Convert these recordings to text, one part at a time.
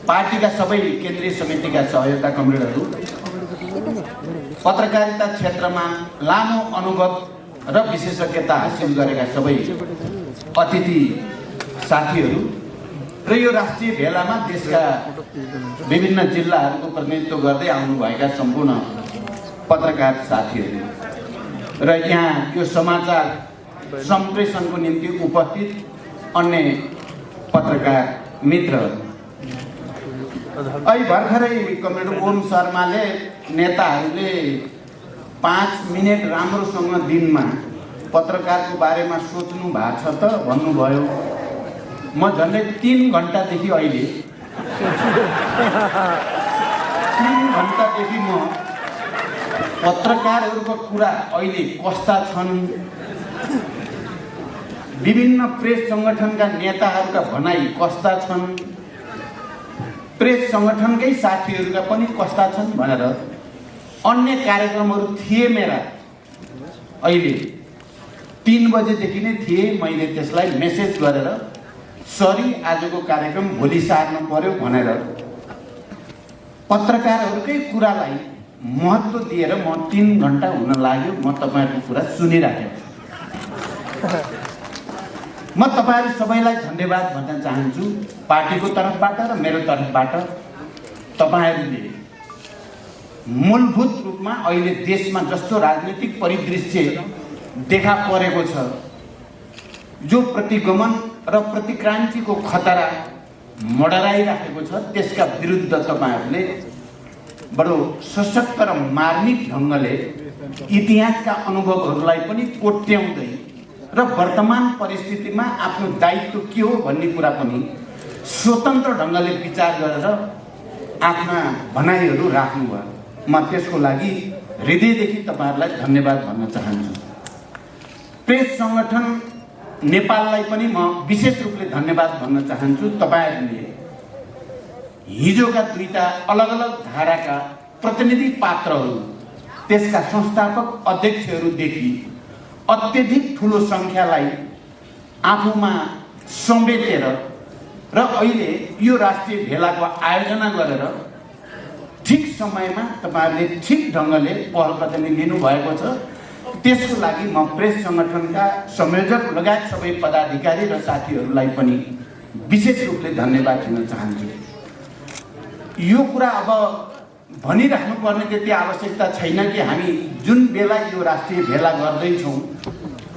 पार्टीका सबै केन्द्रीय समितिका सहयोगका कमरेडहरू, पत्रकारिता क्षेत्रमा लामो अनुभव र विशेषज्ञता हासिल गरेका सबै अतिथि साथीहरू र यो राष्ट्रिय भेलामा देशका विभिन्न जिल्लाहरूको प्रतिनिधित्व गर्दै आउनुभएका सम्पूर्ण पत्रकार साथीहरू र यहाँ यो समाचार सम्प्रेषणको निम्ति उपस्थित अन्य पत्रकार मित्रहरू। अहिले भर्खरै कमरेड ओम शर्माले नेताहरूले 5 मिनट राम्रोसँग दिनमा पत्रकारको बारेमा सोच्नु भएको छ त भन्नुभयो। म झन्डै 3 घण्टादेखि अहिले 3 घण्टादेखि म पत्रकारहरूको कुरा अहिले कस्ता छन्, विभिन्न प्रेस सङ्गठनका नेताहरूका भनाइ कस्ता छन्, प्रेस सङ्गठनकै साथीहरूका पनि कस्ता छन् भनेर अन्य कार्यक्रमहरू थिए मेरा। अहिले 3 बजेदेखि नै थिए। मैले त्यसलाई मेसेज गरेर सरी आजको कार्यक्रम भोलि सार्नु पर्यो भनेर पत्रकारहरूकै कुरालाई महत्त्व दिएर म 3 घण्टा हुन लाग्यो म तपाईँहरूको कुरा सुनिराखेको छु। म तपाईँहरू सबैलाई धन्यवाद भन्न चाहन्छु पार्टीको तर्फबाट र मेरो तर्फबाट। तपाईँहरूले मूलभूत रूपमा अहिले देशमा जस्तो राजनीतिक परिदृश्य देखा परेको छ, जो प्रतिगमन र प्रतिक्रान्तिको खतरा मडराइराखेको छ, त्यसका विरुद्ध तपाईँहरूले बडो सशक्त र मार्मिक ढङ्गले इतिहासका अनुभवहरूलाई पनि कोट्याउँदै र वर्तमान परिस्थितिमा आफ्नो दायित्व के हो भन्ने कुरा पनि स्वतन्त्र ढङ्गले विचार गरेर आफ्ना भनाइहरू राख्नुभयो। म त्यसको लागि हृदयदेखि तपाईँहरूलाई धन्यवाद भन्न चाहन्छु। प्रेस सङ्गठन नेपाललाई पनि म विशेष रूपले धन्यवाद भन्न चाहन्छु। तपाईँहरूले हिजोका 2टा अलग अलग धाराका प्रतिनिधि पात्रहरू, त्यसका संस्थापक अध्यक्षहरूदेखि अत्यधिक ठुलो सङ्ख्यालाई आफूमा समेटेर र अहिले यो राष्ट्रिय भेलाको आयोजना गरेर ठिक समयमा तपाईँहरूले ठिक ढङ्गले पहल कदमी लिनुभएको छ। त्यसको लागि म प्रेस सङ्गठनका संयोजक लगायत सबै पदाधिकारी र साथीहरूलाई पनि विशेष रूपले धन्यवाद दिन चाहन्छु। यो कुरा अब भनिराख्नु पर्ने त्यति आवश्यकता छैन कि हामी जुन बेला यो राष्ट्रिय भेला गर्दैछौँ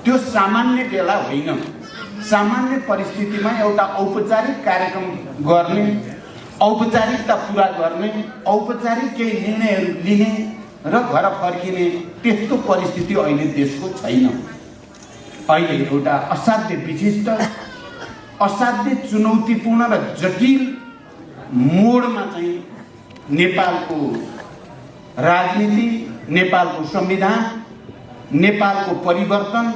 त्यो सामान्य बेला होइन। सामान्य परिस्थितिमा एउटा औपचारिक कार्यक्रम गर्ने, औपचारिकता पुरा गर्ने, औपचारिक केही निर्णयहरू लिने र घर फर्किने त्यस्तो परिस्थिति अहिले देशको छैन। अहिले एउटा असाध्य विशिष्ट, असाध्य चुनौतीपूर्ण र जटिल मोडमा चाहिँ नेपालको राजनीति, नेपालको संविधान, नेपालको परिवर्तन,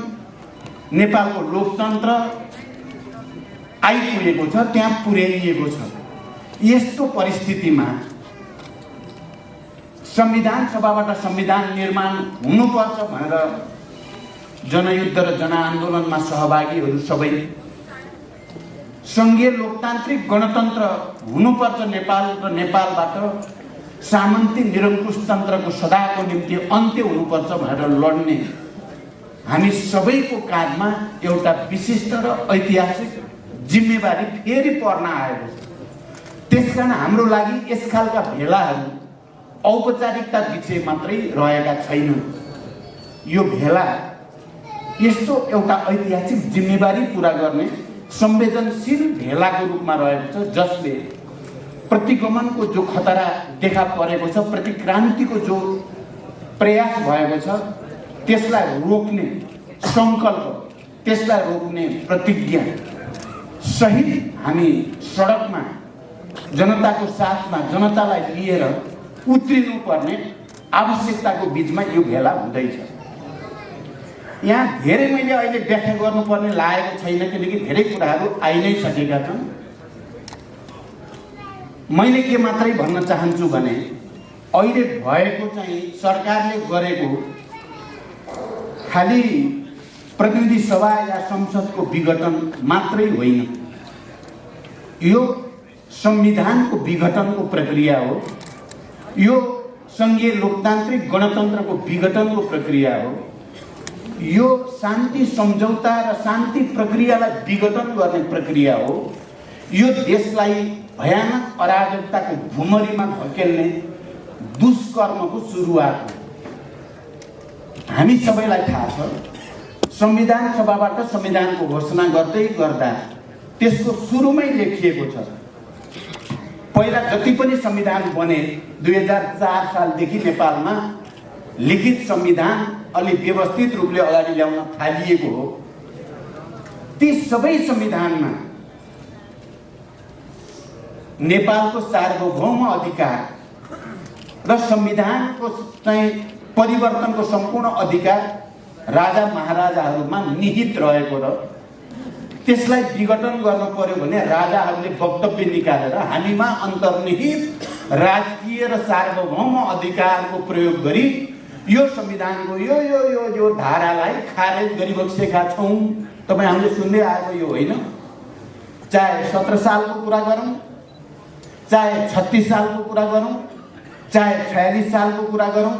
नेपालको लोकतन्त्र आइपुगेको छ, त्यहाँ पुर्याइएको छ। यस्तो परिस्थितिमा संविधान सभाबाट संविधान निर्माण हुनुपर्छ भनेर जनयुद्ध र जनआन्दोलनमा सहभागीहरू सबै, सङ्घीय लोकतान्त्रिक गणतन्त्र हुनुपर्छ नेपाल र नेपालबाट सामन्ती निरङ्कुश तन्त्रको सदाको निम्ति अन्त्य हुनुपर्छ भनेर लड्ने हामी सबैको काँधमा एउटा विशिष्ट र ऐतिहासिक जिम्मेवारी फेरि पर्न आएको छ। त्यसकारण हाम्रो लागि यस खालका भेलाहरू औपचारिकता विषय मात्रै रहेका छैनन्। यो भेला यस्तो एउटा ऐतिहासिक जिम्मेवारी पुरा गर्ने संवेदनशील भेलाको रूपमा रहेको छ, जसले प्रतिगमनको जो खतरा देखा परेको छ, प्रतिक्रान्तिको जो प्रयास भएको छ, त्यसलाई रोक्ने सङ्कल्प, त्यसलाई रोक्ने प्रतिज्ञा सहित हामी सडकमा जनताको साथमा जनतालाई लिएर उत्रिनु पर्ने आवश्यकताको बिचमा यो भेला हुँदैछ। यहाँ धेरै मैले अहिले व्याख्या गर्नुपर्ने लागेको छैन, किनकि धेरै कुराहरू आइ नै सकेका छन्। मैले के मात्रै भन्न चाहन्छु भने अहिले भएको चाहिँ सरकारले गरेको खालि प्रतिनिधि सभा या संसदको विघटन मात्रै होइन, यो संविधानको विघटनको प्रक्रिया हो, यो संघीय लोकतान्त्रिक गणतन्त्रको विघटनको प्रक्रिया हो, यो शान्ति सम्झौता र शान्ति प्रक्रियालाई विघटन गर्ने प्रक्रिया हो, यो देशलाई भयानक अराजकताको भुमरीमा धकेल्ने दुष्कर्मको सुरुवात हो। हामी सबैलाई थाहा छ, संविधान सभाबाट संविधानको घोषणा गर्दै गर्दा त्यसको सुरुमै लेखिएको छ, पहिला जति पनि संविधान बने 2004 सालदेखि नेपालमा लिखित संविधान अलि व्यवस्थित रूपले अगाडि ल्याउन थालिएको हो। ती सबै संविधानमा नेपालको सार्वभौम अधिकार र संविधानको चाहिँ परिवर्तनको सम्पूर्ण अधिकार राजा महाराजाहरूमा निहित रहेको र त्यसलाई विघटन गर्न पर्यो भने राजाहरूले वक्तव्य निकालेर हामीमा अन्तर्निहित राजकीय र सार्वभौम अधिकारको प्रयोग गरी यो संविधानको यो यो यो यो धारालाई खारेज गरिबसेका छौँ। तपाईँ हामीले सुन्दै आएको यो होइन, चाहे 17 सालको कुरा गरौँ, चाहे 36 सालको कुरा गरौँ, चाहे 46 सालको कुरा गरौँ,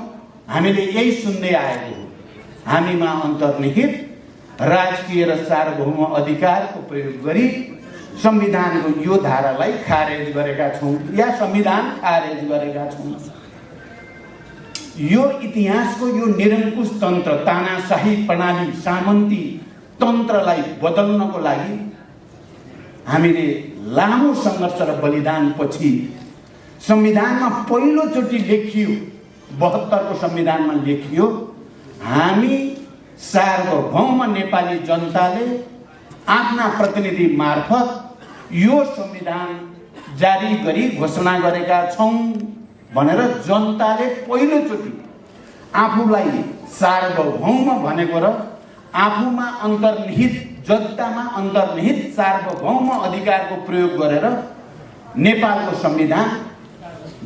हामीले यही सुन्दै आएको हो। हामीमा अन्तर्निहित राजकीय र सार्वभौम अधिकारको प्रयोग गरी संविधानको यो धारालाई खारेज गरेका छौँ या संविधान खारेज गरेका छौँ। यो इतिहासको यो निरङ्कुश तन्त्र, तानाशाही प्रणाली, सामन्ती तन्त्रलाई बदल्नको लागि हामीले लामो सङ्घर्ष र बलिदान पछि संविधानमा पहिलोचोटि लेखियो, 72 को संविधानमा लेखियो, हामी सार्वभौम नेपाली जनताले आफ्ना प्रतिनिधि मार्फत यो संविधान जारी गरी घोषणा गरेका छौँ भनेर जनताले पहिलोचोटि आफूलाई सार्वभौम भनेको र आफूमा अन्तर्निहित, जनतामा अन्तर्निहित सार्वभौम अधिकारको प्रयोग गरेर नेपालको संविधान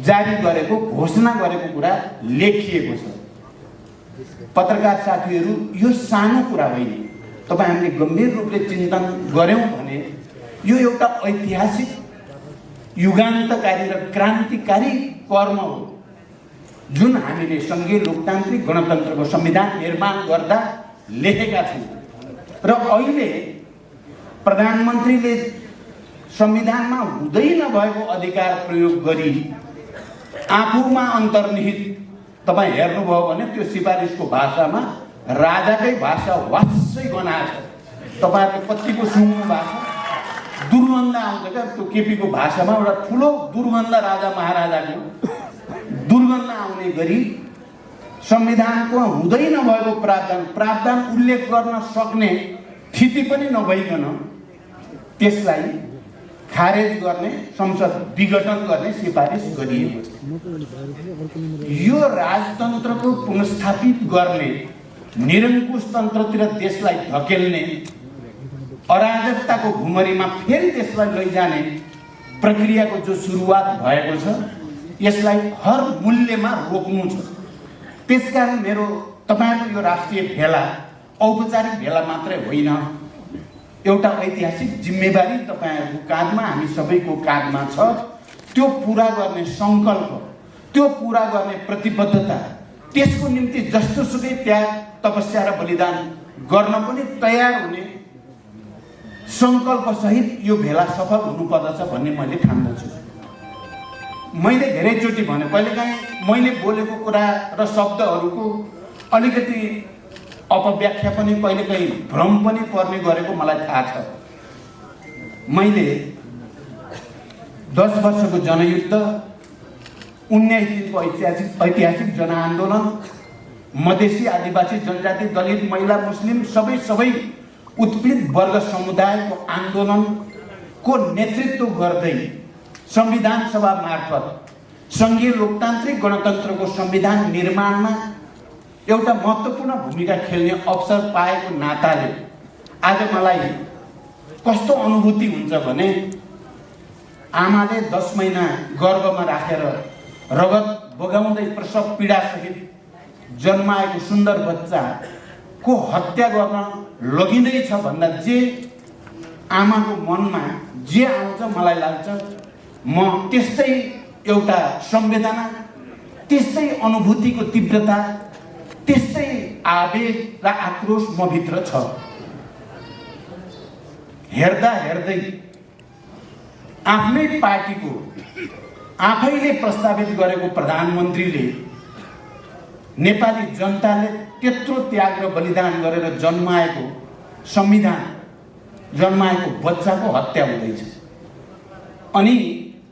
जारी गरेको, घोषणा गरेको कुरा लेखिएको छ। पत्रकार साथीहरू, यो सानो कुरा होइन। तपाईँ हामीले गम्भीर रूपले चिन्तन गर्यौँ भने यो एउटा ऐतिहासिक, युगान्तकारी र क्रान्तिकारी कर्म हो जुन हामीले संघीय लोकतान्त्रिक गणतन्त्रको संविधान निर्माण गर्दा लेखेका छौँ। र अहिले प्रधानमन्त्रीले संविधानमा हुँदै नभएको अधिकार प्रयोग गरी आफूमा अन्तर्निहित, तपाईँ हेर्नुभयो भने त्यो सिफारिसको भाषामा राजाकै भाषा वास्सै गनाएको छ। तपाईँहरूले कतिको सुन्नु भएको छ, दुर्गन्ध आउँछ क्या त्यो केपीको भाषामा, एउटा ठुलो दुर्गन्ध, राजा महाराजाको दुर्गन्ध आउने गरी संविधानको हुँदै नभएको प्रावधान उल्लेख गर्न सक्ने स्थिति पनि नभइकन त्यसलाई खारेज गर्ने, संसद विघटन गर्ने सिफारिस गरिएको छ। यो राजतन्त्रको पुनर्स्थापित गर्ने, निरङ्कुश तन्त्रतिर देशलाई धकेल्ने, अराजकताको भुमरीमा फेरि देशलाई लैजाने प्रक्रियाको जो सुरुवात भएको छ, यसलाई हर मूल्यमा रोक्नु छ। त्यसकारण मेरो तपाईँको यो राष्ट्रिय भेला औपचारिक भेला मात्रै होइन, एउटा ऐतिहासिक जिम्मेवारी तपाईँहरूको काँधमा, हामी सबैको काँधमा छ। त्यो पुरा गर्ने सङ्कल्प, त्यो पुरा गर्ने प्रतिबद्धता, त्यसको निम्ति जस्तोसुकै त्याग, तपस्या र बलिदान गर्न पनि तयार हुने सङ्कल्पसहित यो भेला सफल हुनुपर्दछ भन्ने मैले ठान्दछु। मैले धेरैचोटि भने, कहिलेकाहीँ मैले बोलेको कुरा र शब्दहरूको अलिकति अपव्याख्या पनि, कहिलेकाहीँ भ्रम पनि पर्ने गरेको मलाई थाहा छ। मैले 10 वर्षको जनयुद्ध, 19 दिनको ऐतिहासिक जनआन्दोलन, मधेसी, आदिवासी, जनजाति, दलित, महिला, मुस्लिम सबै उत्पीडित वर्ग समुदायको आन्दोलनको नेतृत्व गर्दै संविधान सभा मार्फत संघीय लोकतान्त्रिक गणतन्त्रको संविधान निर्माणमा एउटा महत्त्वपूर्ण भूमिका खेल्ने अवसर पाएको नाताले आज मलाई कस्तो अनुभूति हुन्छ भने, आमाले 10 महिना गर्भमा राखेर रगत बगाउँदै प्रसव पीडासहित जन्माएको सुन्दर बच्चाको हत्या गर्न लगिँदैछ भन्दा जे आमाको मनमा जे आउँछ, मलाई लाग्छ म त्यस्तै एउटा संवेदना, त्यस्तै अनुभूतिको तीव्रता, त्यस्तै आवेग र आक्रोश म भित्र छ। हेर्दा हेर्दै आफ्नै पार्टीको आफैले प्रस्तावित गरेको प्रधानमन्त्रीले नेपाली जनताले त्यत्रो त्याग र बलिदान गरेर जन्माएको संविधान, जन्माएको बच्चाको हत्या हुँदैछ। अनि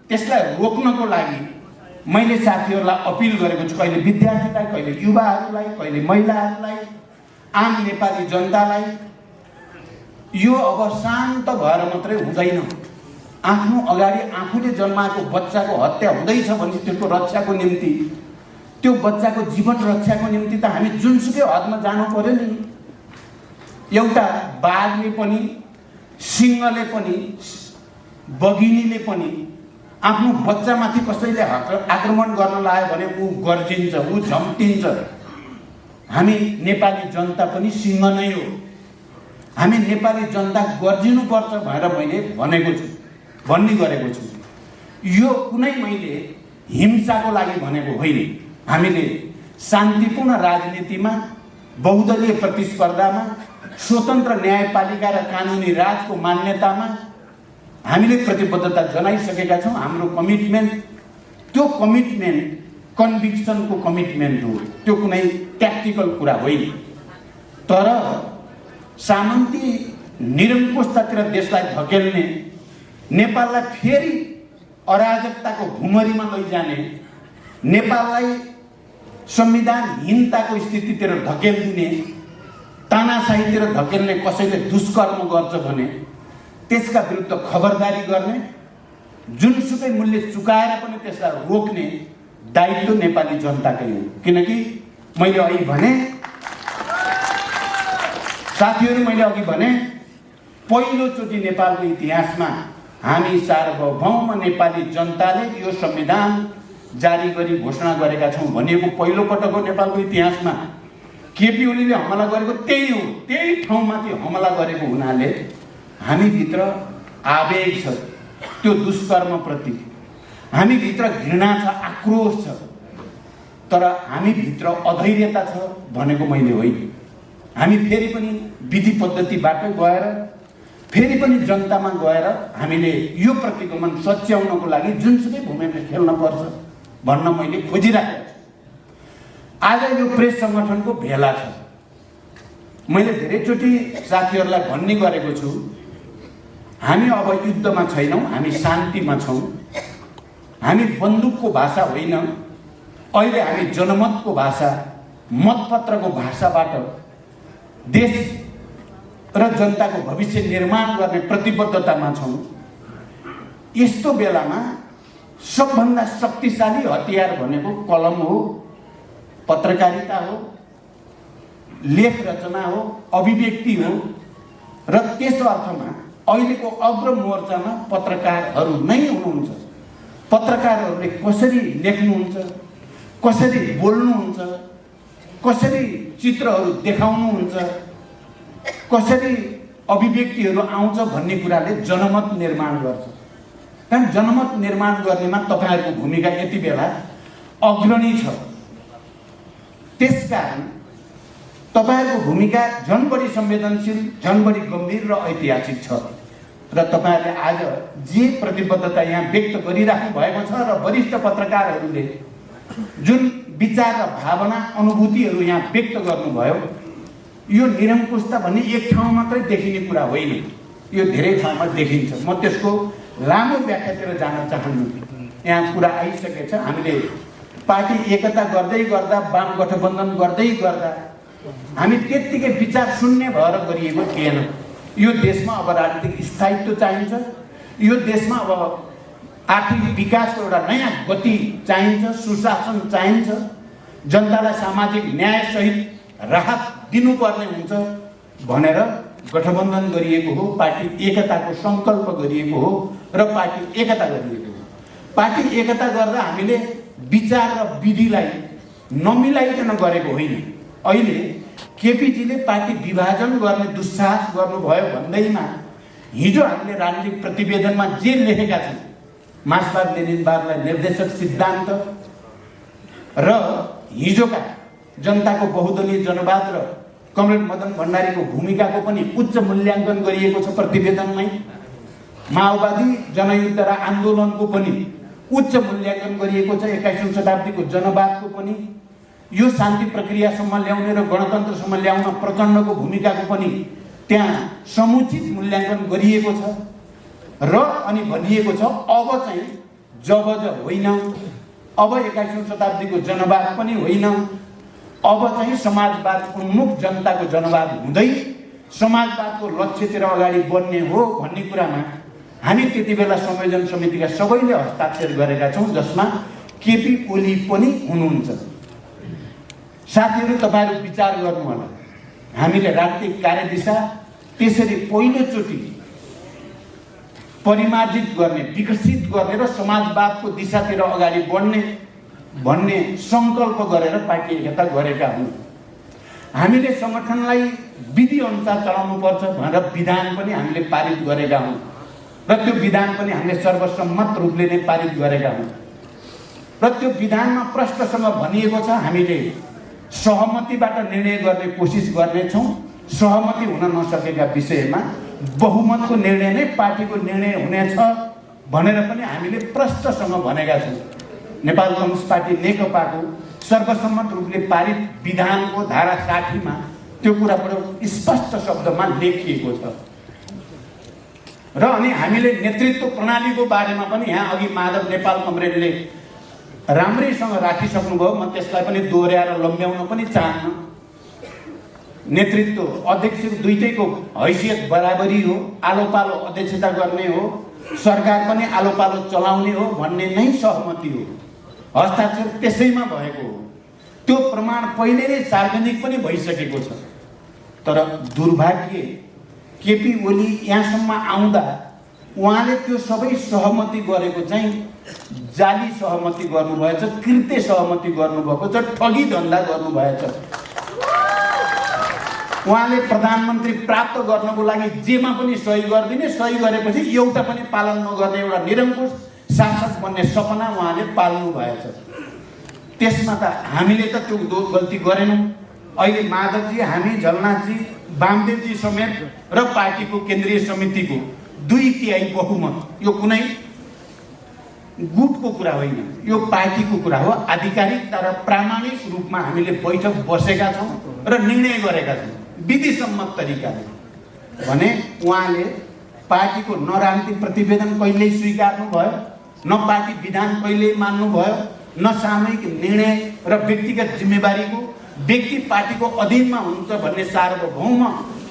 त्यसलाई रोक्नको लागि मैले साथीहरूलाई अपिल गरेको छु, कहिले विद्यार्थीलाई, कहिले युवाहरूलाई, कहिले महिलाहरूलाई, आम नेपाली जनतालाई, यो अब शान्त भएर मात्रै हुँदैन। आफ्नो अगाडि आफूले जन्माएको बच्चाको हत्या हुँदैछ भने त्यसको रक्षाको निम्ति, त्यो बच्चाको जीवन रक्षाको निम्ति त हामी जुनसुकै हदमा जानु पर्यो नि। एउटा बाघले पनि, सिंहले पनि, बघिनीले पनि आफ्नो बच्चामाथि कसैले आक्रमण गर्न लाग्यो भने ऊ गर्जिन्छ, ऊ झम्टिन्छ। हामी नेपाली जनता पनि सिंह नै हो। हामी नेपाली जनता गर्जिनुपर्छ भनेर मैले भन्ने गरेको छु। यो कुनै मैले हिंसाको लागि भनेको होइन। हामीले शान्तिपूर्ण राजनीतिमा, बहुदलीय प्रतिस्पर्धामा, स्वतन्त्र न्यायपालिका र कानुनी राजको मान्यतामा हामीले प्रतिबद्धता जनाइसकेका छौँ। हाम्रो कमिटमेन्ट, त्यो कमिटमेन्ट कन्भिक्सनको कमिटमेन्ट हो, त्यो कुनै ट्याक्टिकल कुरा होइन। तर सामन्ती निरङ्कुशतातिर देशलाई धकेल्ने, नेपाललाई फेरि अराजकताको भुमरीमा लैजाने, नेपाललाई संविधानहीनताको स्थितितिर धकेलिदिने, तानाशाहीतिर धकेल्ने कसैले दुष्कर्म गर्छ भने त्यसका विरुद्ध खबरदारी गर्ने, जुनसुकै मूल्य चुकाएर पनि त्यसलाई रोक्ने दायित्व नेपाली जनताकै हो। किनकि मैले अघि भने, साथीहरू, मैले अघि भने, पहिलोचोटि नेपालको इतिहासमा हामी सार्वभौम नेपाली जनताले यो संविधान जारी गरी घोषणा गरेका छौँ भनिएको पहिलो पटक हो नेपालको इतिहासमा। केपी ओलीले हमला गरेको त्यही हो, त्यही ठाउँमाथि हमला गरेको हुनाले हामीभित्र आवेग छ त्यो दुष्कर्मप्रति, हामीभित्र घृणा छ, आक्रोश छ। तर हामीभित्र अधैर्यता छ भनेको मैले होइन। हामी फेरि पनि विधि पद्धतिबाटै गएर, फेरि पनि जनतामा गएर हामीले यो प्रतिगमन सच्याउनको लागि जुनसुकै भूमिका खेल्न पर्छ भन्न मैले खोजिरहेको छु। आज यो प्रेस सङ्गठनको भेला छ। मैले धेरैचोटि साथीहरूलाई भन्ने गरेको छु, हामी अब युद्धमा छैनौँ, हामी शान्तिमा छौँ। हामी बन्दुकको भाषा होइन, अहिले हामी जनमतको भाषा, मतपत्रको भाषाबाट देश र जनताको भविष्य निर्माण गर्ने प्रतिबद्धतामा छौँ। यस्तो बेलामा सबभन्दा शक्तिशाली हतियार भनेको कलम हो, पत्रकारिता हो, लेख रचना हो, अभिव्यक्ति हो। र त्यस अर्थमा अहिलेको अग्र मोर्चामा पत्रकारहरू नै हुनुहुन्छ। पत्रकारहरूले कसरी लेख्नुहुन्छ, कसरी बोल्नुहुन्छ, कसरी चित्रहरू देखाउनुहुन्छ, कसरी अभिव्यक्तिहरू आउँछ भन्ने कुराले जनमत निर्माण गर्छ। कारण जनमत निर्माण गर्नेमा तपाईँहरूको भूमिका यति बेला अग्रणी छ। त्यसकारण तपाईँहरूको भूमिका झन् बढी संवेदनशील, झन् बढी गम्भीर र ऐतिहासिक छ। र तपाईँहरूले आज जे प्रतिबद्धता यहाँ व्यक्त गरिराख्नु भएको छ र वरिष्ठ पत्रकारहरूले जुन विचार र भावना, अनुभूतिहरू यहाँ व्यक्त गर्नुभयो, यो निरङ्कुशता भन्ने एक ठाउँ मात्रै देखिने कुरा होइन, यो धेरै ठाउँमा देखिन्छ। म त्यसको लामो व्याख्यातिर जान चाहन्छु। यहाँ कुरा आइसकेको छ। हामीले पार्टी एकता गर्दै गर्दा, वाम गठबन्धन गर्दै गर्दा हामी त्यत्तिकै विचार शून्य भएर गरिएको थिएन। यो देशमा अब राजनीतिक स्थायित्व चाहिन्छ, यो देशमा अब आर्थिक विकासको एउटा नयाँ गति चाहिन्छ, सुशासन चाहिन्छ, जनतालाई सामाजिक न्यायसहित राहत दिनुपर्ने हुन्छ भनेर गठबन्धन गरिएको हो, पार्टी एकताको सङ्कल्प गरिएको हो र पार्टी एकता गरिएको हो। पार्टी एकता गर्दा हामीले विचार र विधिलाई नमिलाइकन गरेको होइन। अहिले केपीजीले पार्टी विभाजन गर्ने दुस्साहस गर्नुभयो भन्दैमा हिजो हामीले राजनीतिक प्रतिवेदनमा जे लेखेका छौँ मार्क्सवाद लेनिनवादलाई निर्देशक सिद्धान्त र हिजोका जनताको बहुदलीय जनवाद र कमरेड मदन भण्डारीको भूमिकाको पनि उच्च मूल्याङ्कन गरिएको छ प्रतिवेदनमै। माओवादी जनयुद्ध र आन्दोलनको पनि उच्च मूल्याङ्कन गरिएको छ, 21औं शताब्दीको जनवादको पनि। यो शान्ति प्रक्रियासम्म ल्याउने र गणतन्त्रसम्म ल्याउन प्रचण्डको भूमिकाको पनि त्यहाँ समुचित मूल्याङ्कन गरिएको छ र अनि भनिएको छ अब चाहिँ जबज होइन, अब 21औं शताब्दीको जनवाद पनि होइन, अब चाहिँ समाजवाद उन्मुख जनताको जनवाद हुँदै समाजवादको लक्ष्यतिर अगाडि बढ्ने हो भन्ने कुरामा हामी त्यति बेला संयोजन समितिका सबैले हस्ताक्षर गरेका छौँ, जसमा केपी ओली पनि हुनुहुन्छ। साथीहरू, तपाईहरु विचार गर्नु होला, हामीले राजनीतिक कार्यदिशा त्यसरी पहिलोचोटि परिमार्जित गर्ने, विकसित गर्ने र समाजवादको दिशातिर अगाडि बढ्ने भन्ने संकल्प गरेर पार्टी एकता गरेका हुन्। हामीले संगठनलाई विधि अनुसार चलाउनु पर्छ भनेर विधान पनि हामीले पारित गरेका हौं र त्यो विधान पनि हामीले सर्वसम्मत रूपले नै पारित गरेका हौं र त्यो विधानमा प्रष्टसँग भनिएको छ हामीले सहमतिबाट निर्णय गर्ने कोसिस गर्नेछौँ। सहमति हुन नसकेका विषयमा बहुमतको निर्णय नै पार्टीको निर्णय हुनेछ भनेर पनि हामीले प्रष्टसँग भनेका छौँ। नेपाल कम्युनिस्ट पार्टी नेकपाको सर्वसम्मत रूपले पारित विधानको धारा 60 मा त्यो कुरा बडो स्पष्ट शब्दमा लेखिएको छ र अनि हामीले नेतृत्व प्रणालीको बारेमा पनि यहाँ अघि माधव नेपाल कमरेडले राम्रैसँग राखिसक्नुभयो, म त्यसलाई पनि दोहोर्याएर लम्ब्याउन पनि चाहन्न। नेतृत्व अध्यक्ष दुईटैको हैसियत बराबरी हो, आलोपालो अध्यक्षता गर्ने हो, सरकार पनि आलोपालो चलाउने हो भन्ने नै सहमति हो, हस्ताक्षर त्यसैमा भएको हो। त्यो प्रमाण पहिले नै सार्वजनिक पनि भइसकेको छ। तर दुर्भाग्य केपी ओली यहाँसम्म आउँदा उहाँले त्यो सबै सहमति गरेको चाहिँ जाली सहमति गर्नुभएछ, कृत्य सहमति गर्नुभएको छ, ठगी धन्दा गर्नुभएछ। उहाँले प्रधानमन्त्री प्राप्त गर्नको लागि जेमा पनि सही गरिदिने, सही गरेपछि एउटा पनि पालन नगर्ने एउटा निरङ्कुश शासक बन्ने सपना उहाँले पाल्नु भएछ। त्यसमा त हामीले त त्यो गल्ती गरेनौँ। अहिले माधवजी, हामी, झलनाथजी, वामदेवजी समेत र पार्टीको केन्द्रीय समितिको 2/3 बहुमत, यो कुनै गुटको कुरा होइन, यो पार्टीको कुरा हो। आधिकारिकता र प्रामाणिक रूपमा हामीले बैठक बसेका छौँ र निर्णय गरेका छौँ विधिसम्मत तरिकाले। भने उहाँले पार्टीको न राजनीतिक प्रतिवेदन कहिल्यै स्वीकार्नु भयो, न पार्टी विधान कहिल्यै मान्नु भयो, न सामूहिक निर्णय र व्यक्तिगत जिम्मेवारीको व्यक्ति पार्टीको अधीनमा हुन्छ भन्ने सार्वभौम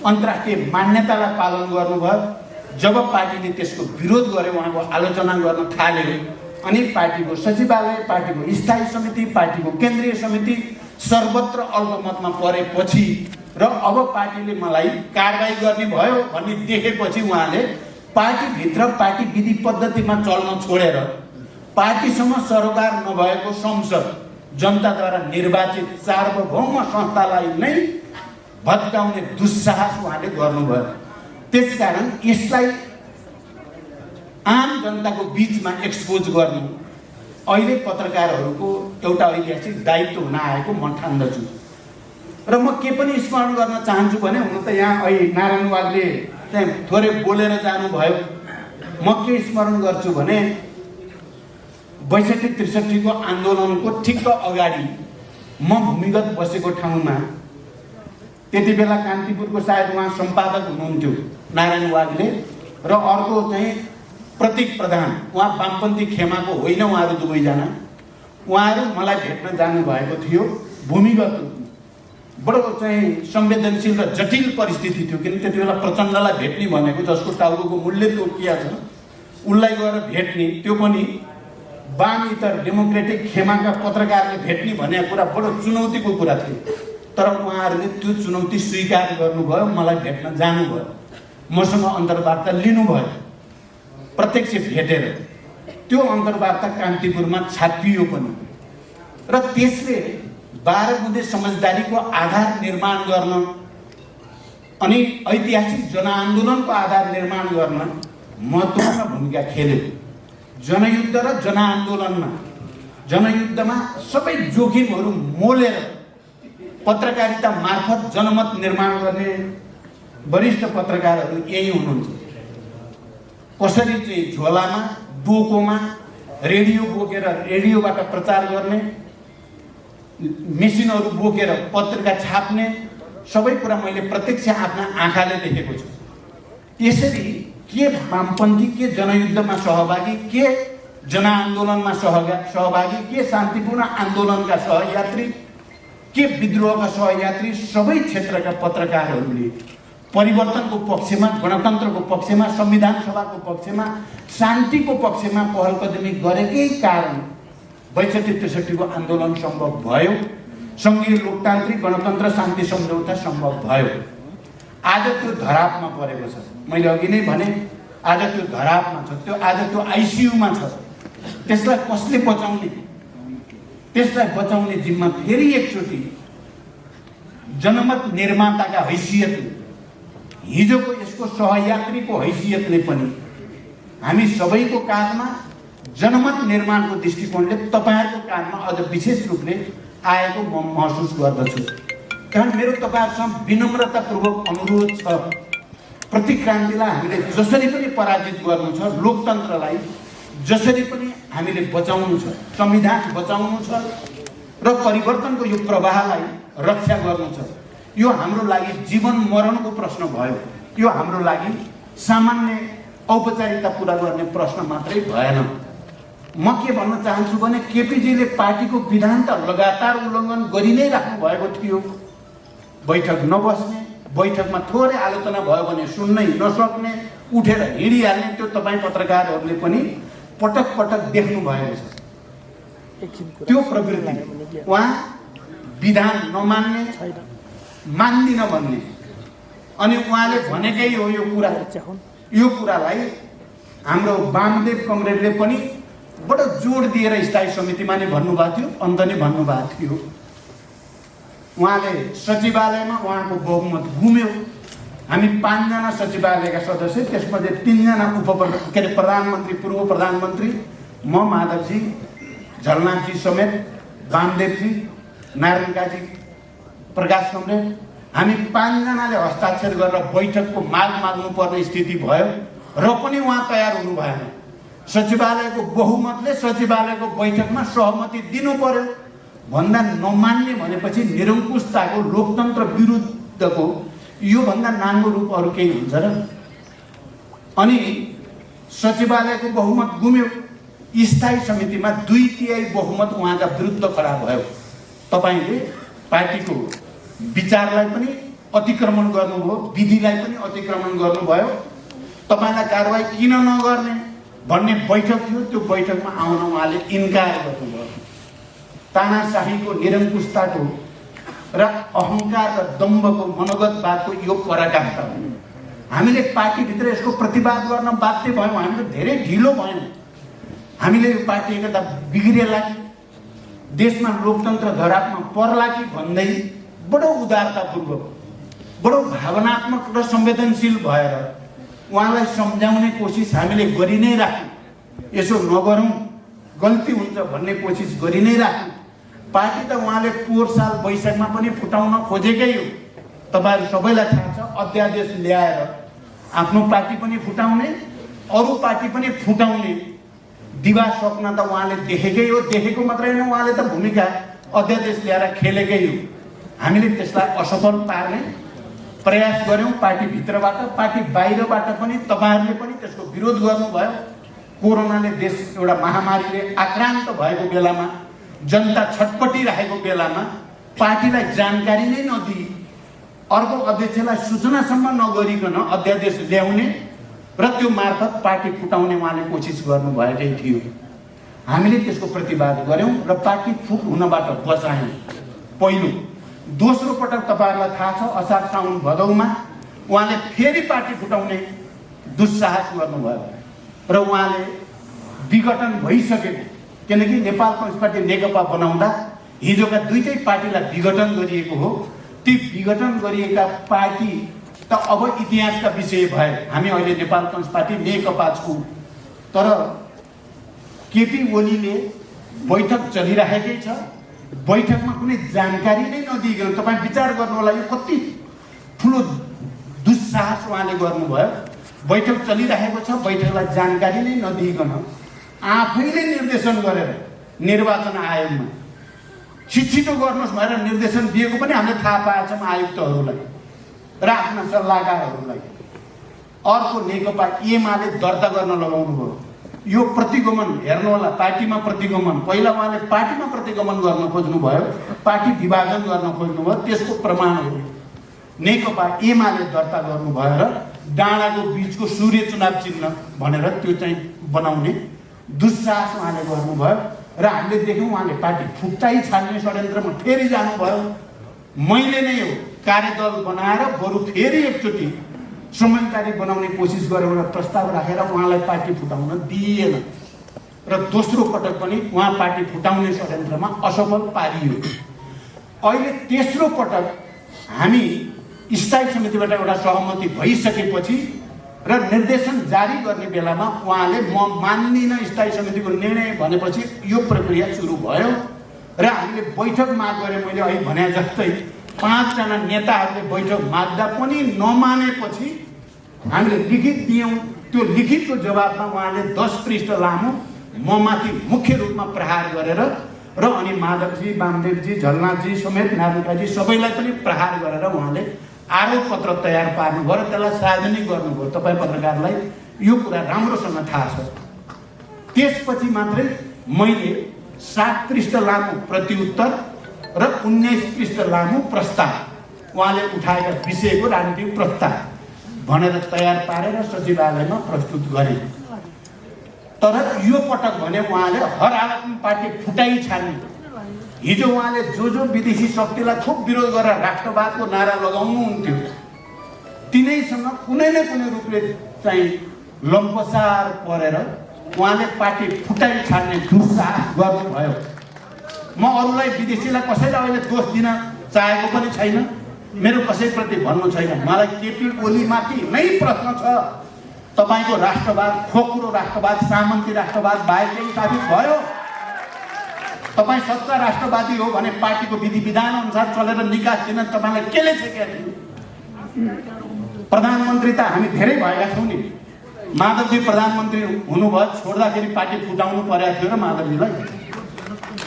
अन्तर्राष्ट्रिय मान्यतालाई पालन गर्नुभयो। जब पार्टीले त्यसको विरोध गर्यो, उहाँको आलोचना गर्न थाल्यो, अनि पार्टीको सचिवालय, पार्टीको स्थायी समिति, पार्टीको केन्द्रीय समिति सर्वत्र अल्पमतमा परेपछि र अब पार्टीले मलाई कारबाही गर्ने भयो भन्ने देखेपछि उहाँले पार्टीभित्र पार्टी विधि पद्धतिमा चल्न छोडेर पार्टीसँग सरोकार नभएको संसद, जनताद्वारा निर्वाचित सार्वभौम संस्थालाई नै भत्काउने दुस्साहस उहाँले गर्नुभयो। त्यसकारण यसलाई आम जनताको बीचमा एक्सपोज गर्नु अहिले पत्रकारहरूको एउटा ऐतिहासिक दायित्व हुन आएको म ठान्दछु। र म के पनि स्मरण गर्न चाहन्छु भने, हुन त यहाँ अहिले नारायण वाग्ले चाहिँ थोरै बोलेर जानुभयो, म के स्मरण गर्छु भने 62-63 को आन्दोलनको ठिक्क अगाडि म भूमिगत बसेको ठाउँमा, त्यति बेला कान्तिपुरको सायद उहाँ सम्पादक हुनुहुन्थ्यो नारायण वाग्ले, र अर्को चाहिँ प्रतीक प्रधान, उहाँ वामपन्थी खेमाको होइन, उहाँहरू दुवैजना, उहाँहरू मलाई भेट्न जानुभएको थियो। भूमिगत बडो चाहिँ संवेदनशील र जटिल परिस्थिति थियो, किन त्यति बेला प्रचण्डलाई भेट्ने भनेको, जसको टाउको मूल्य तोकिया छ, उसलाई गएर भेट्ने, त्यो पनि वाम इतर डेमोक्रेटिक खेमाका पत्रकारले भेट्ने भनेको कुरा बडो चुनौतीको कुरा थियो। तर उहाँहरूले त्यो चुनौती स्वीकार गर्नुभयो, मलाई भेट्न जानुभयो, मसँग अन्तर्वार्ता लिनुभयो, प्रत्यक्ष भेटेर। त्यो अन्तर्वार्ता कान्तिपुरमा छापियो पनि र त्यसले 12 बुँदे समझदारीको आधार निर्माण गर्न अनि ऐतिहासिक जनआन्दोलनको आधार निर्माण गर्न महत्त्वपूर्ण भूमिका खेल्यो। जनयुद्ध र जनयुद्धमा सबै जोखिमहरू मोलेर पत्रकारिता मार्फत जनमत निर्माण गर्ने वरिष्ठ पत्रकारहरू यही हुनुहुन्छ। कसरी चाहिँ झोलामा डोकोमा रेडियो बोकेर रेडियोबाट प्रचार गर्ने, मेसिनहरू बोकेर पत्रिका छाप्ने सबै कुरा मैले प्रत्यक्ष आफ्ना आँखाले देखेको छु। त्यसरी के वामपन्थी, के जनयुद्धमा सहभागी, के जनआन्दोलनमा सहभागी, के शान्तिपूर्ण आन्दोलनका सहयात्री, के विद्रोहका सहयात्री, सबै क्षेत्रका पत्रकारहरूले परिवर्तनको पक्षमा, गणतन्त्रको पक्षमा, संविधान सभाको पक्षमा, शान्तिको पक्षमा पहल कदमी गरेकै कारण 62-63 को आन्दोलन सम्भव भयो। सङ्घीय लोकतान्त्रिक गणतन्त्र शान्ति सम्झौता सम्भव भयो। आज त्यो धरापमा परेको छ। मैले अघि नै भने आज त्यो धरापमा छ, त्यो आज त्यो आइसियुमा छ। त्यसलाई कसले बचाउने? त्यसलाई बचाउने जिम्मा फेरि एकचोटि जनमत निर्माताका हैसियतले, हिजोको यसको सहयात्रीको हैसियतले पनि हामी सबैको काँधमा जनमत निर्माणको दृष्टिकोणले तपाईँहरूको काँधमा अझ विशेष रूपले आएको म महसुस गर्दछु। कारण मेरो तपाईँहरूसँग विनम्रतापूर्वक अनुरोध छ, प्रतिक्रान्तिलाई हामीले जसरी पनि पराजित गर्नु छ, लोकतन्त्रलाई जसरी पनि हामीले बचाउनु छ, संविधान बचाउनु छ र परिवर्तनको यो प्रवाहलाई रक्षा गर्नु छ। यो हाम्रो लागि जीवन मरणको प्रश्न भयो। यो हाम्रो लागि सामान्य औपचारिकता पूरा गर्ने प्रश्न मात्रै भएन। म के भन्न चाहन्छु भने केपीजीले पार्टीको विधान त लगातार उल्लङ्घन गरि नै राख्नु भएको थियो। बैठक नबस्ने, बैठकमा थोरै आलोचना भयो भने सुन्नै नसक्ने, उठेर हिँडिहाल्ने, त्यो तपाईँ पत्रकारहरूले पनि पटक पटक देख्नु भएको छ। त्यो प्रवृत्ति उहाँ विधान नमान्ने, मान्दिन भन्ने, अनि उहाँले भनेकै हो यो कुरालाई हाम्रो वामदेव कमरेडले पनि बडो जोड दिएर स्थायी समितिमा नै भन्नुभएको थियो, अन्त नै भन्नुभएको थियो। उहाँले सचिवालयमा उहाँको बहुमत गुम्यो। हामी 5 जना सचिवालयका सदस्य, त्यसमध्ये 3 जना प्रधानमन्त्री, पूर्व प्रधानमन्त्री, म माधवजी, झलनाथजी समेत, वामदेवजी, नारायण काजी, प्रकाश कमरेड, हामी 5 जनाले हस्ताक्षर गरेर बैठकको माग माग्नुपर्ने स्थिति भयो र पनि उहाँ तयार हुनु भएन। सचिवालयको बहुमतले सचिवालयको बैठकमा सहमति दिनु पर्यो भन्दा नमान्ने भनेपछि निरङ्कुशताको, लोकतन्त्र विरुद्धको योभन्दा नाङ्गो रूप अरू केही हुन्छ र? अनि सचिवालयको बहुमत गुम्यो। स्थायी समितिमा 2/3 बहुमत उहाँका विरुद्ध खडा भयो। तपाईँले पार्टीको विचारलाई पनि अतिक्रमण गर्नुभयो, विधिलाई पनि अतिक्रमण गर्नुभयो। तपाईँलाई कारवाही किन नगर्ने भन्ने बैठक थियो, त्यो बैठकमा आउन उहाँले इन्कार गर्नुभयो। तानाशाहीको, निरङ्कुशताको र अहङ्कार र दम्भको, मनोगतवादको यो पराकाष्ठा हो। हामीले पार्टीभित्र यसको प्रतिवाद गर्न बाध्य भयौँ। हामीले धेरै ढिलो भयौँ। हामीले यो पार्टी एकता बिग्रिएला कि, देशमा लोकतन्त्र धरापमा पर्ला कि भन्दै बडो उदारतापूर्वक, बडो भावनात्मक र संवेदनशील भएर उहाँलाई सम्झाउने कोसिस हामीले गरि नै राख्यौँ। यसो नगरौँ, गल्ती हुन्छ भन्ने कोसिस गरि नै राख्यौँ। पार्टी त उहाँले पोहोर साल वैशाखमा पनि फुटाउन खोजेकै हो। तपाईँहरू सबैलाई थाहा छ, अध्यादेश ल्याएर आफ्नो पार्टी पनि फुटाउने, अरू पार्टी पनि फुटाउने दिवा सपना त उहाँले देखेकै हो। देखेको मात्रै होइन, उहाँले त भूमिका अध्यादेश ल्याएर खेलेकै हो। हामीले त्यसलाई असफल पार्ने प्रयास गऱ्यौँ। पार्टीभित्रबाट, पार्टी बाहिरबाट पनि तपाईँहरूले पनि त्यसको विरोध गर्नुभयो। कोरोनाले देश एउटा महामारीले आक्रान्त भएको बेलामा, जनता छटपटिरहेको बेलामा पार्टीलाई जानकारी नै नदिई, अर्को अध्यक्षलाई सूचनासम्म नगरिकन अध्यादेश ल्याउने र त्यो मार्फत पार्टी फुटाउने उहाँले कोसिस गर्नुभएकै थियो। हामीले त्यसको प्रतिवाद गऱ्यौँ र पार्टी फुट हुनबाट बचायौँ। पहिलो। दोस्रो पटक तपाईँहरूलाई थाहा छ, असार साउन भदौमा उहाँले फेरि पार्टी फुटाउने दुस्साहस गर्नुभयो र उहाँले विघटन भइसकेको, किनकि नेपाल कम्युनिस्ट पार्टी नेकपा बनाउँदा हिजोका दुईटै पार्टीलाई विघटन गरिएको हो। ती विघटन गरिएका पार्टी त अब इतिहासका विषय भए। हामी अहिले नेपाल कम्युनिस्ट पार्टी नेकपा छौँ, तर केपी ओलीले बैठक चलिरहेकै छ, बैठकमा कुनै जानकारी नै नदिइकन तपाईँ विचार गर्नु होला यो कति ठुलो दुस्साहस उहाँले गर्नुभयो। बैठक चलिरहेको छ, बैठकलाई जानकारी नै नदिइकन आफैले निर्देशन गरेर निर्वाचन आयोगमा छिटो गर्नुहोस् भनेर निर्देशन दिएको पनि हामीले थाहा पाएछौँ आयुक्तहरूलाई र आफ्ना सल्लाहकारहरूलाई। अर्को नेकपा एमाले दर्ता गर्न लगाउनु भयो। यो प्रतिगमन हेर्नु होला, पार्टीमा प्रतिगमन। पहिला उहाँले पार्टीमा प्रतिगमन गर्न खोज्नुभयो, पार्टी विभाजन गर्न खोज्नुभयो, त्यसको प्रमाण हो नेकपा एमाले दर्ता गर्नुभयो र डाँडाको बीचको सूर्य चुनाव चिन्ह भनेर त्यो चाहिँ बनाउने दुस्साहस उहाँले गर्नुभयो र हामीले देख्यौँ उहाँले पार्टी फुट्टाइ छाड्ने षड्यन्त्रमा फेरि जानुभयो। मैले नै हो कार्यदल बनाएर बरु फेरि एकचोटि समझदारी बनाउने कोसिस गरेर प्रस्ताव राखेर उहाँलाई पार्टी फुटाउन दिइएन र दोस्रो पटक पनि उहाँ पार्टी फुटाउने षड्यन्त्रमा असफल पारियो। अहिले तेस्रो पटक हामी स्थायी समितिबाट एउटा सहमति भइसकेपछि र निर्देशन जारी गर्ने बेलामा उहाँले म मान्दिनँ स्थायी समितिको निर्णय भनेपछि यो प्रक्रिया सुरु भयो र हामीले बैठक माग गरे। मैले अहिले भने जस्तै 5 जना नेताहरूले बैठक माग्दा पनि नमानेपछि हामीले लिखित दियौँ। त्यो लिखितको जवाबमा उहाँले 10 पृष्ठ लामो ममाथि मुख्य रूपमा प्रहार गरेर र अनि माधवजी, वामदेवजी, झलनाथजी समेत नारायणजी सबैलाई पनि प्रहार गरेर उहाँले आरोप पत्र तयार पार्नुभयो र त्यसलाई सार्वजनिक गर्नुभयो। तपाईँ पत्रकारलाई यो कुरा राम्रोसँग थाहा छ। त्यसपछि मात्रै मैले 7 पृष्ठ लामो प्रतिउत्तर र 19 पृष्ठ लामो प्रस्ताव उहाँले उठाएका विषयको राजनीतिक प्रस्ताव भनेर तयार पारेर सचिवालयमा प्रस्तुत गरे। तर यो पटक भने उहाँले हर हालतमा पार्टी फुटाइ छाड्ने। हिजो उहाँले जो विदेशी शक्तिलाई खुब विरोध गरेर राष्ट्रवादको नारा लगाउनुहुन्थ्यो तिनैसँग कुनै न कुनै रूपले चाहिँ लम्पसार परेर उहाँले पार्टी फुटाइ छाड्ने दुस्साहस गर्नुभयो। म अरूलाई विदेशीलाई कसैलाई अहिले दोष दिन चाहेको पनि छैन, मेरो कसैप्रति भन्नु छैन। मलाई केपी ओलीमाथि नै प्रश्न छ। तपाईँको राष्ट्रवाद खोक्रो राष्ट्रवाद, सामन्ती राष्ट्रवाद बाहेक केही साबित भयो? तपाईँ सच्चा राष्ट्रवादी हो भने पार्टीको विधि विधान अनुसार चलेर निकास दिन तपाईँलाई केले छेकेको थियो? प्रधानमन्त्री त हामी धेरै भएका छौँ नि। माधवजी प्रधानमन्त्री हुनुभयो, छोड्दाखेरि पार्टी फुटाउनु परेको थियो र माधवजीलाई।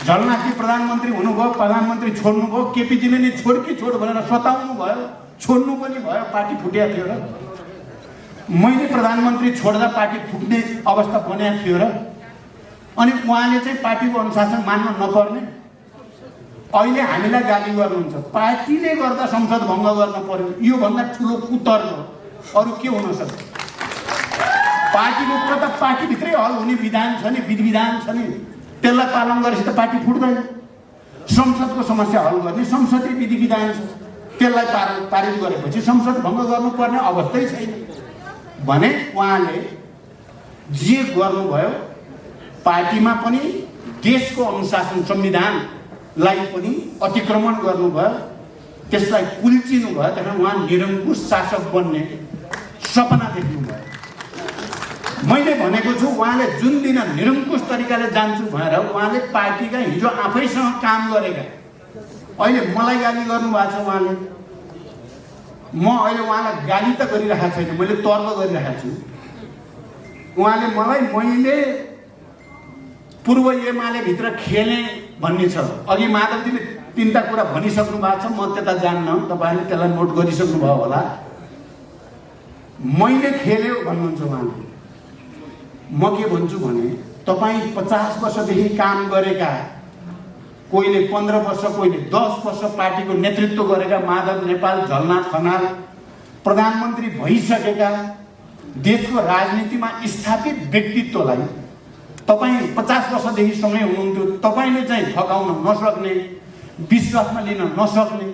झलनाथजी प्रधानमन्त्री हुनुभयो, प्रधानमन्त्री छोड्नुभयो, केपीजीले नि छोड कि छोड भनेर सताउनु भयो, छोड्नु पनि भयो, पार्टी फुटेको थियो र। मैले प्रधानमन्त्री छोड्दा पार्टी फुट्ने अवस्था बनेको थियो र। अनि उहाँले चाहिँ पार्टीको अनुशासन मान्न नपर्ने। अहिले हामीलाई गाली गर्नुहुन्छ, पार्टीले गर्दा संसद भङ्ग गर्न पर्यो। योभन्दा ठुलो कुतर्क अरू के हुन सक्छ? पार्टीको कुरा त पार्टीभित्रै हल हुने विधान छ नि, विधि विधान छ नि, त्यसलाई पालन गरेपछि त पार्टी फुट्दैन। संसदको समस्या हल गर्ने संसदीय विधि विधान छ, त्यसलाई पारित गरेपछि संसद भङ्ग गर्नुपर्ने अवस्थै छैन भने उहाँले जे गर्नुभयो पार्टीमा पनि देशको अनुशासन संविधानलाई पनि अतिक्रमण गर्नुभयो, त्यसलाई कुल्चिनु भयो। त्यसमा उहाँ निरङ्कुश शासक बन्ने सपना देख्नुभयो। मैले भनेको छु उहाँले जुन दिन निरङ्कुश तरिकाले जान्छु भनेर उहाँले पार्टीका हिजो आफैसँग काम गरेका अहिले मलाई गाली गर्नुभएको छ। उहाँले म अहिले उहाँलाई गाली त गरिरहेको छैन, मैले तर्क गरिरहेको छु। उहाँले मलाई मैले पूर्व एमाले भित्र खेले भन्ने छ। अघि माधवजीले 3टा कुरा भनिसक्नु भएको छ, म त्यता जान्न, तपाईँले त्यसलाई नोट गरिसक्नु भयो होला। मैले खेल्यो भन्नुहुन्छ उहाँले। म के भन्छु भने तपाईँ 50 वर्षदेखि काम गरेका, कोहीले 15 वर्ष, कोहीले 10 वर्ष पार्टीको नेतृत्व गरेका माधव नेपाल, झलनाथ खनाल प्रधानमन्त्री भइसकेका देशको राजनीतिमा स्थापित व्यक्तित्वलाई तपाईँ 50 वर्षदेखि सँगै हुनुहुन्थ्यो, तपाईँले चाहिँ ठगाउन नसक्ने, विश्वासमा लिन नसक्ने,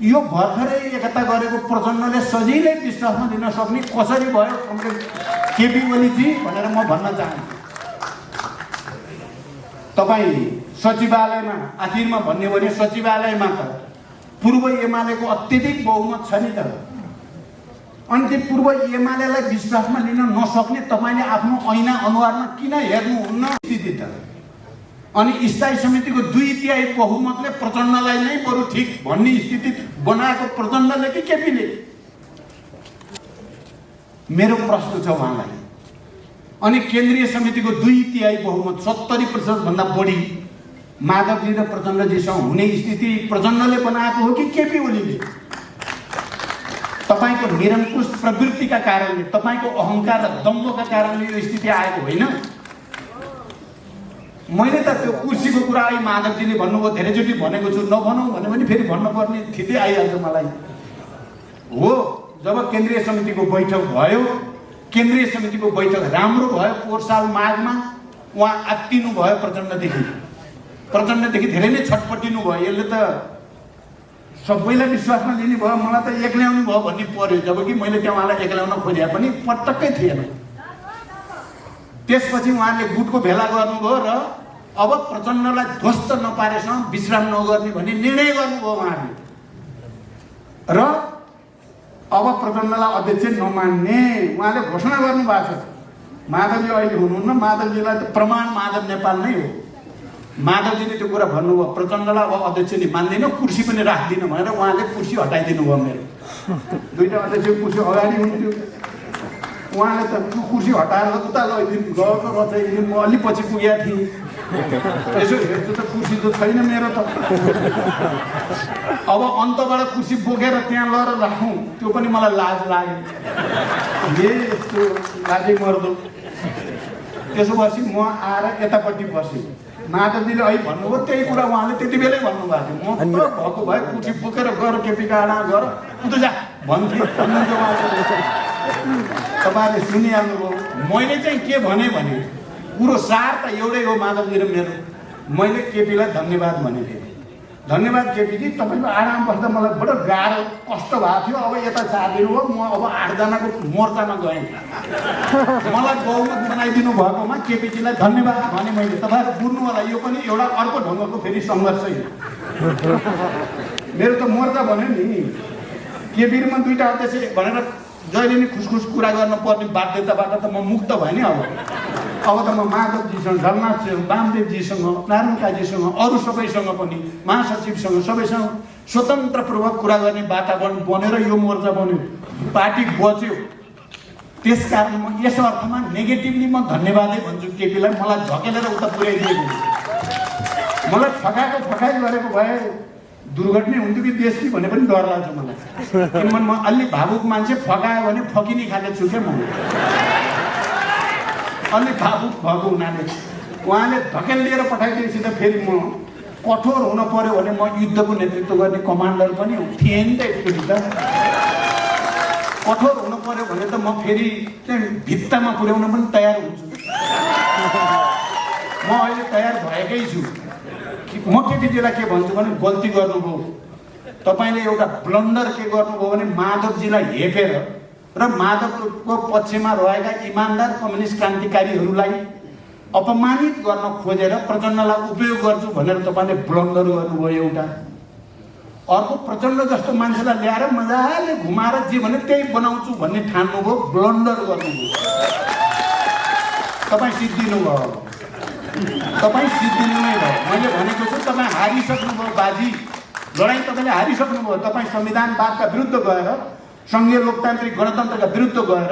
यो भर्खरै एकता गरेको प्रचण्डले सजिलै विश्वासमा लिन सक्ने कसरी भयो कमरेड केपी ओलीजी भनेर म भन्न चाहन्छु। तपाईँ सचिवालयमा आखिरमा भन्ने भने सचिवालयमा त पूर्व एमालेको अत्यधिक बहुमत छ नि त। अनि त्यो पूर्व एमालेलाई विश्वासमा लिन नसक्ने तपाईँले आफ्नो ऐना अनुहारमा किन हेर्नुहुन्न स्थिति त? अनि स्थायी समितिको 2/3 बहुमतले प्रचण्डलाई नै बरु ठिक भन्ने स्थिति बनाएको प्रचण्डले कि केपीले? मेरो प्रश्न छ उहाँलाई। अनि केन्द्रीय समितिको 2/3 बहुमत 70% भन्दा बढी माधवजी र प्रचण्डजीसँग हुने स्थिति प्रचण्डले बनाएको हो कि केपी ओलीले? तपाईको निरङ्कुश प्रवृत्तिका कारणले, तपाईको अहंकार र दम्भका कारणले यो स्थिति आएको होइन। मैले त त्यो कुर्सीको कुरा आई माधवजीले भन्नुभयो, धेरैचोटि भनेको छु, नभनौँ भने पनि फेरि भन्नुपर्ने स्थिति आइहाल्छ मलाई। हो, जब केन्द्रीय समितिको बैठक भयो, केन्द्रीय समितिको बैठक राम्रो भयो, पोहोर साल माघमा उहाँ आत्तिनु भयो प्रचण्डदेखि धेरै नै छटपटिनु भयो। यसले त सबैलाई विश्वासमा लिने भयो, मलाई त एक्ल्याउनु भयो भन्ने पर्यो, जबकि मैले त्यहाँ उहाँलाई एक्ल्याउन खोजे पनि पटक्कै थिएन। त्यसपछि उहाँले गुटको भेला गर्नुभयो र अब प्रचण्डलाई ध्वस्त नपारेसम्म विश्राम नगर्ने भन्ने निर्णय गर्नुभयो उहाँले। र अब प्रचण्डलाई अध्यक्ष नमान्ने उहाँले घोषणा गर्नुभएको छ। माधवजी अहिले हुनुहुन्न, माधवजीलाई त प्रमाण माधव नेपाल नै हो। माधवजीले त्यो कुरा भन्नुभयो, प्रचण्डलाई अब अध्यक्ष नि मान्दैन, कुर्सी पनि राख्दिनँ भनेर उहाँले कुर्सी हटाइदिनु भयो। मेरो 2टा अध्यक्ष कुर्सी अगाडि हुन्थ्यो, उहाँले त त्यो कुर्सी हटाएर उता लैदिनु गएको रचाइदिनु। म अलि पछि पुगेको थिएँ, यसो हेर्छु त कुर्सी त छैन मेरो त। अब अन्तबाट कुर्सी बोकेर त्यहाँ लगेर राखौँ, त्यो पनि मलाई लाज लाग्यो। यस्तो लाजै मर्दो। त्यसो भएपछि म आएर यतापट्टि बसेँ। माधवजीले अहिले भन्नुभयो त्यही कुरा उहाँले त्यति बेलै भन्नुभएको थियो। म भएको भए कुर्सी बोकेर गएर केपी गाडा गएर उता जा भन्थेँ। तपाईँहरूले सुनिहाल्नुभयो। मैले चाहिँ के भने कुरो सार त एउटै हो माधवजी र मेरो। मैले केपीलाई धन्यवाद भनेको थिएँ। धन्यवाद केपीजी, तपाईँको आराम बस्दा मलाई बडो गाह्रो कष्ट भएको थियो। अब यता 4 दिन हो, म अब 8 जनाको मोर्चामा गएँ। मलाई बहुमत बनाइदिनु भएकोमा केपीजीलाई धन्यवाद भने मैले। तपाईँहरू बुझ्नु होला, यो पनि एउटा अर्को ढङ्गको फेरि सङ्घर्ष हो। मेरो त मोर्चा भन्यो नि, केपीमा 2टा अध्यक्ष भनेर जहिले नि खुसखुस कुरा गर्न पर्ने बाध्यताबाट त म मुक्त भएँ नि। अब त म माधवजीसँग, झलनाथसँग, वामदेवजीसँग, नारायण काजीसँग, अरू सबैसँग पनि, महासचिवसँग, सबैसँग स्वतन्त्रपूर्वक कुरा गर्ने वातावरण बनेर यो मोर्चा बन्यो, पार्टी बच्यो। त्यसकारण म यस अर्थमा नेगेटिभली म धन्यवादै भन्छु केपीलाई। मलाई झकेलेर उता पुर्याइदिएको, मलाई फकाइ गरेको भए दुर्घटना हुन्थ्यो कि देश कि भने पनि डर लाग्छ मलाई। किनभने म अलि भावुक मान्छे, फकायो भने फकिने खाले छु क्या म। अलि भावुक भएको हुनाले उहाँले धकेल लिएर पठाइदिएपछि त फेरि म कठोर हुन पर्यो भने म युद्धको नेतृत्व गर्ने कमान्डर पनि थिएँ नि त। एकचोटि त कठोर हुन पर्यो भने त म फेरि चाहिँ भित्तामा पुर्याउन पनि तयार हुन्छु। म अहिले तयार भएकै छु। म केपीजीलाई के भन्छु भने गल्ती गर्नुभयो, तपाईँले एउटा ब्लन्डर के गर्नुभयो भने माधवजीलाई हेपेर र माधवको पक्षमा रहेका इमान्दार कम्युनिस्ट क्रान्तिकारीहरूलाई अपमानित गर्न खोजेर प्रचण्डलाई उपयोग गर्छु भनेर तपाईँले ब्लन्डर गर्नुभयो एउटा। अर्को प्रचण्ड जस्तो मान्छेलाई ल्याएर मजाले घुमाएर जे भने त्यही बनाउँछु भन्ने ठान्नुभयो, ब्लन्डर गर्नुभयो। तपाईँ सिद्धिनु भयो, तपाईँ सिद्धिनु नै भयो। मैले भनेको छु तपाईँ हारिसक्नुभयो बाजी, लडाइँ तपाईँले हारिसक्नुभयो। तपाईँ संविधानवादका विरुद्ध गएर, सङ्घीय लोकतान्त्रिक गणतन्त्रका विरुद्ध गएर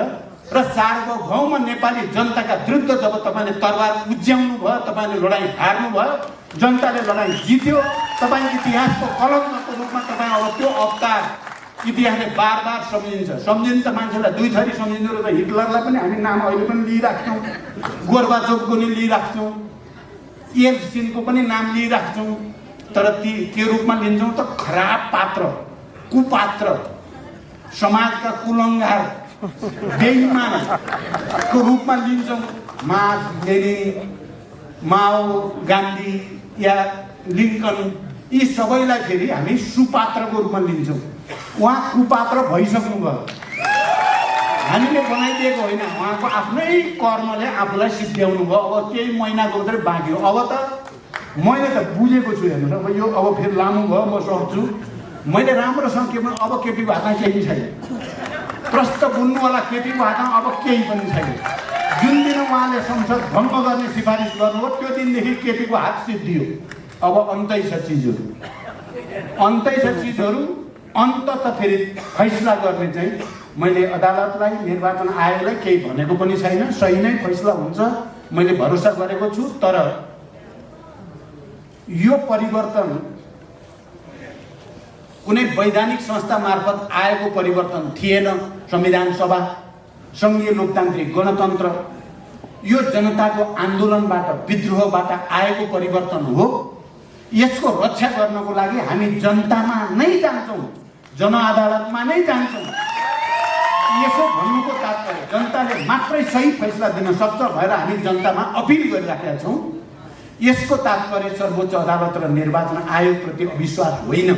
र सार्वभौम नेपाली जनताका विरुद्ध जब तपाईँले तरबार उज्याउनु भयो, तपाईँले लडाइँ हार्नुभयो, जनताले लडाइँ जित्यो। तपाईँ इतिहासको कलङ्कको रूपमा तपाईँ अब त्यो अवतार इतिहासले बार बार सम्झिन्छ त मान्छेलाई 2 थरी सम्झिँदो रहेछ। हिटलरलाई पनि हामी नाम अहिले पनि लिइराख्छौँ, गोर्बाचोभको नि लिइराख्छौँ, येल्सिनको पनि नाम लिइराख्छौँ। तर ती के रूपमा लिन्छौँ त? खराब पात्र, कुपात्र, समाजका कुलङ्गार, बेइमानको रूपमा लिन्छौँ। मार्क्स, लेनिन, माओ, गान्धी या लिङ्कन, यी सबैलाई फेरि हामी सुपात्रको रूपमा लिन्छौँ। उहाँ कुपात्र भइसक्नु भयो, हामीले बनाइदिएको होइन। उहाँको आफ्नै कर्मले आफूलाई सिद्ध्याउनु भयो। अब केही महिनाको मात्रै बाँकी हो। अब त मैले त बुझेको छु, हेर्नु अब यो अब फेरि लामो भयो, म सक्छु। मैले राम्रोसँग के अब केपीको हातमा केही छैन। प्रश्न बुन्नुवाला केटीको हातमा अब केही पनि छैन। जुन दिन उहाँले संसद भङ्ग गर्ने सिफारिस गर्नुभयो त्यो दिनदेखि केटीको हात सिद्धियो। अब अन्तै छ चिजहरू, अन्तै छ चिजहरू। अन्त त फेरि फैसला गर्ने चाहिँ मैले अदालतलाई, निर्वाचन आयोगलाई केही भनेको पनि छैन। सही नै फैसला हुन्छ मैले भरोसा गरेको छु। तर यो परिवर्तन कुनै वैधानिक संस्था मार्फत आएको परिवर्तन थिएन। संविधान सभा, सङ्घीय लोकतान्त्रिक गणतन्त्र, यो जनताको आन्दोलनबाट, विद्रोहबाट आएको परिवर्तन हो। यसको रक्षा गर्नको लागि हामी जनतामा नै जान्छौँ, जनअदालतमा नै जान्छौँ। यसो भन्नुको तात्पर्य जनताले मात्रै सही फैसला दिन सक्छ भनेर हामी जनतामा अपिल गरिराखेका छौँ। यसको तात्पर्य सर्वोच्च अदालत र निर्वाचन आयोगप्रति अविश्वास होइन।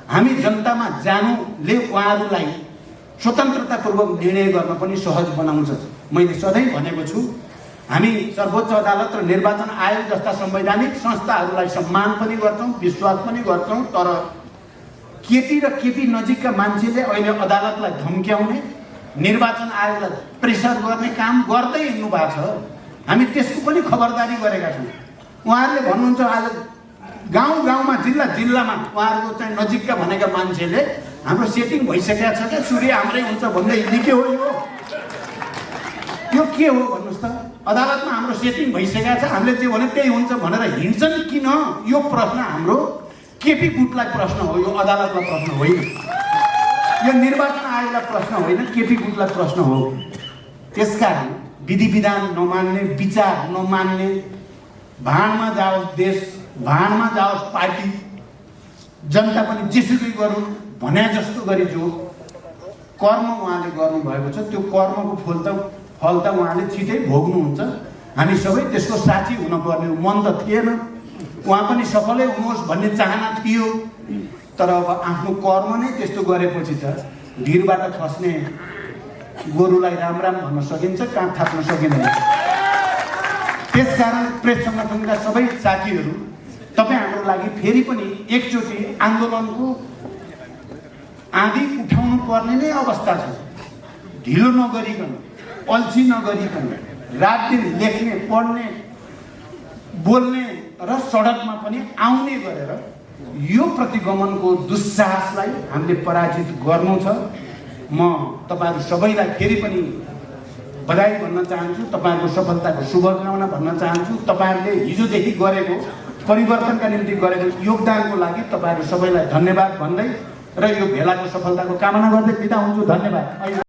हामी जनतामा जानुले उहाँहरूलाई स्वतन्त्रतापूर्वक निर्णय गर्न पनि सहज बनाउँछ। मैले सधैँ भनेको छु, हामी सर्वोच्च अदालत र निर्वाचन आयोग जस्ता संवैधानिक संस्थाहरूलाई सम्मान पनि गर्छौँ, विश्वास पनि गर्छौँ। तर केपी र केपी नजिकका मान्छेले अहिले अदालतलाई धम्क्याउने, निर्वाचन आयोगलाई प्रेसर गर्ने काम गर्दै हिँड्नु भएको छ। हामी त्यसको पनि खबरदारी गरेका छौँ। उहाँहरूले भन्नुहुन्छ आज गाउँ गाउँमा, जिल्ला जिल्लामा उहाँहरूको चाहिँ नजिकका भनेका मान्छेले हाम्रो सेटिङ भइसकेको छ क्या, सूर्य हाम्रै हुन्छ भन्दै हिँड्ने के हो यो के हो भन्नुहोस् त। अदालतमा हाम्रो सेटिङ भइसकेको छ, हामीले जे भने त्यही हुन्छ भनेर हिँड्छन् किन? यो प्रश्न हाम्रो केपी गुटलाई प्रश्न हो, यो अदालतलाई प्रश्न होइन। यो निर्वाचन आयोगलाई प्रश्न होइन, केपी गुटलाई प्रश्न हो। त्यसकारण विधि विधान नमान्ने, विचार नमान्ने, भाँडमा जाओस् देश, भाँडमा जाओस् पार्टी, जनता पनि जेसुकै गरून् भने जस्तो गरी जो कर्म उहाँले गर्नुभएको छ त्यो कर्मको फल त उहाँले छिटै भोग्नुहुन्छ। हामी सबै त्यसको साक्षी हुनुपर्ने मन त थिएन। उहाँ पनि सफलै हुनुहोस् भन्ने चाहना थियो। तर अब आफ्नो कर्म नै त्यस्तो गरेपछि त भिरबाट खस्ने गोरुलाई राम राम भन्न सकिन्छ, काँध थाप्न सकिँदैन। त्यसकारण प्रेस सङ्गठनका सबै साथीहरू, तपाईँहरूको लागि फेरि पनि एकचोटि आन्दोलनको आँधी उठाउनु पर्ने नै अवस्था छ। ढिलो नगरिकन, अल्छी नगरिकन, रात दिन लेख्ने, पढ्ने, बोल्ने र सडकमा पनि आउने गरेर यो प्रतिगमनको दुस्साहसलाई हामीले पराजित गर्नु छ। म तपाईँहरू सबैलाई फेरि पनि बधाई भन्न चाहन्छु, तपाईँहरूको सफलताको शुभकामना भन्न चाहन्छु। तपाईँहरूले हिजोदेखि गरेको परिवर्तनका निम्ति गरेको योगदानको लागि तपाईँहरू सबैलाई धन्यवाद भन्दै र यो भेलाको सफलताको कामना गर्दै बिदा हुन्छु। धन्यवाद।